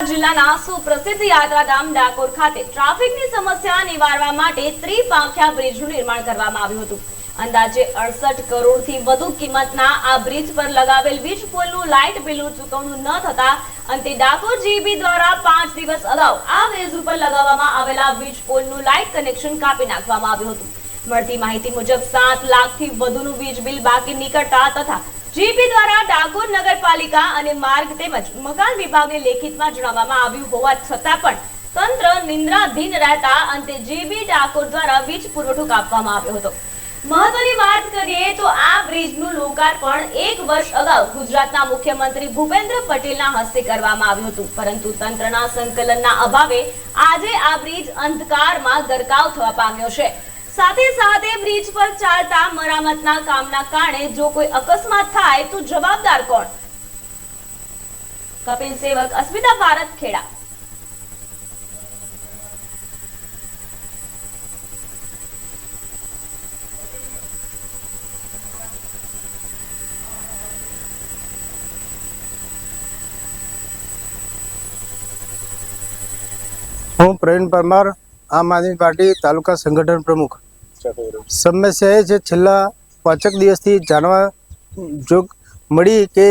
જિલ્લાના સુપ્રસિદ્ધ યાત્રાધામ ડાકોર ખાતે ટ્રાફિકની સમસ્યા નિવારવા માટે ત્રિપાંખિયા બ્રિજનું નિર્માણ કરવામાં આવ્યું હતું। અંદાજે 68 કરોડથી વધુ કિંમતના આ બ્રિજ પર લગાવેલ વીજ પોલનું લાઇટ બિલનું ચૂકવણું ન થતા અંતે ડાકોર જીબી દ્વારા 5 દિવસ અગાઉ આ બ્રિજ ઉપર લગાવવામાં આવેલા વીજ પોલનું લાઇટ કનેક્શન કાપી નાખવામાં આવ્યું હતું। મળતી માહિતી મુજબ 7 લાખથી વધુનું વીજ બિલ બાકી નીકળતા તથા જીપી દ્વારા ડાકોર નગરપાલિકા અને માર્ગ તેમજ મકાન વિભાગને લેખિતમાં જણાવવામાં આવ્યું હોવા છતાં પણ તંત્ર નિંદ્રાધીન રહેતા અંતે જીબી ડાકોર દ્વારા વીજ પુરવઠો કાપવામાં આવ્યો હતો। મહત્વની વાત કરીએ તો આ બ્રિજનું લોકાર્પણ 1 વર્ષ અગાઉ ગુજરાતના મુખ્યમંત્રી ભૂપેન્દ્ર પટેલના હસ્તે કરવામાં આવ્યું હતું, પરંતુ તંત્રના સંકલનના અભાવે આજે આ બ્રિજ અંધકારમાં ગરકાવ થવા પામ્યો છે। સાથે સાથે બ્રિજ પર ચાલતા મરામતના કામના કારણે જો કોઈ અકસ્માત થાય તો જવાબદાર કોણ? કપિલ સેવક, અસ્મિતા ભારત, ખેડા। હું પ્રવીણ પરમાર, આમ આદમી પાર્ટી તાલુકા સંગઠન પ્રમુખ। સમસ્યા એ છે, છેલ્લા 5 દિવસથી જાણવા જોગ મળી કે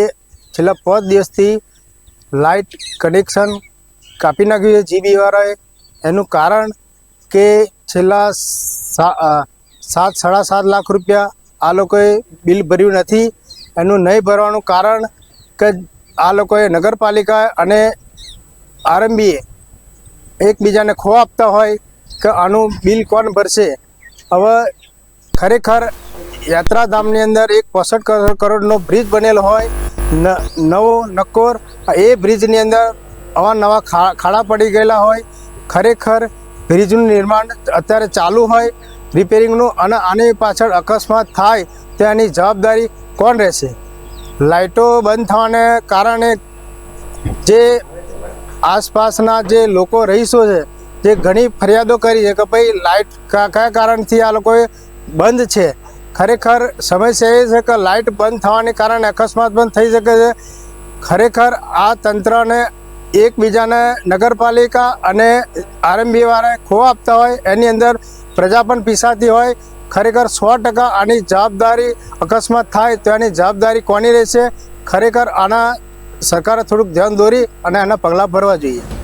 છેલ્લા 5 દિવસથી લાઇટ કનેક્શન કાપી નાખ્યું છે જીબી વાળાએ। એનું કારણ કે છેલ્લા 7.5 લાખ રૂપિયા આ લોકોએ બિલ ભર્યું નથી। એનું નહીં ભરવાનું કારણ કે આ લોકોએ નગરપાલિકા અને આરએમબીએ એકબીજાને ખો આપતા હોય કે આનું બિલ કોણ ભરશે। હવે ખરેખર યાત્રાધામની અંદર એક 65 કરોડનો બ્રિજ બનેલો હોય, નવો નક્કોર એ બ્રિજની અંદર અવાનવા ખાડા પડી ગયેલા હોય। ખરેખર બ્રિજનું નિર્માણ અત્યારે ચાલુ હોય રિપેરિંગનું, અને આની પાછળ અકસ્માત થાય તો એની જવાબદારી કોણ રહેશે? લાઇટો બંધ થવાને કારણે જે આસપાસના જે લોકો રહીશો છે જે ઘણી ફરિયાદો કરી છે કે ભાઈ લાઇટ કયા કારણથી આ લોકોએ બંધ છે। ખરેખર સમસ્યા એ છે કે લાઇટ બંધ થવાને કારણે અકસ્માત પણ થઈ શકે છે। ખરેખર આ તંત્રને એકબીજાને નગરપાલિકા અને આરએમબી વાળાએ ખો આપતા હોય, એની અંદર પ્રજા પણ પીસાતી હોય। ખરેખર 100% આની જવાબદારી, અકસ્માત થાય તો એની જવાબદારી કોની રહેશે? ખરેખર આના સરકારે થોડુંક ધ્યાન દોરી અને આના પગલાં ભરવા જોઈએ।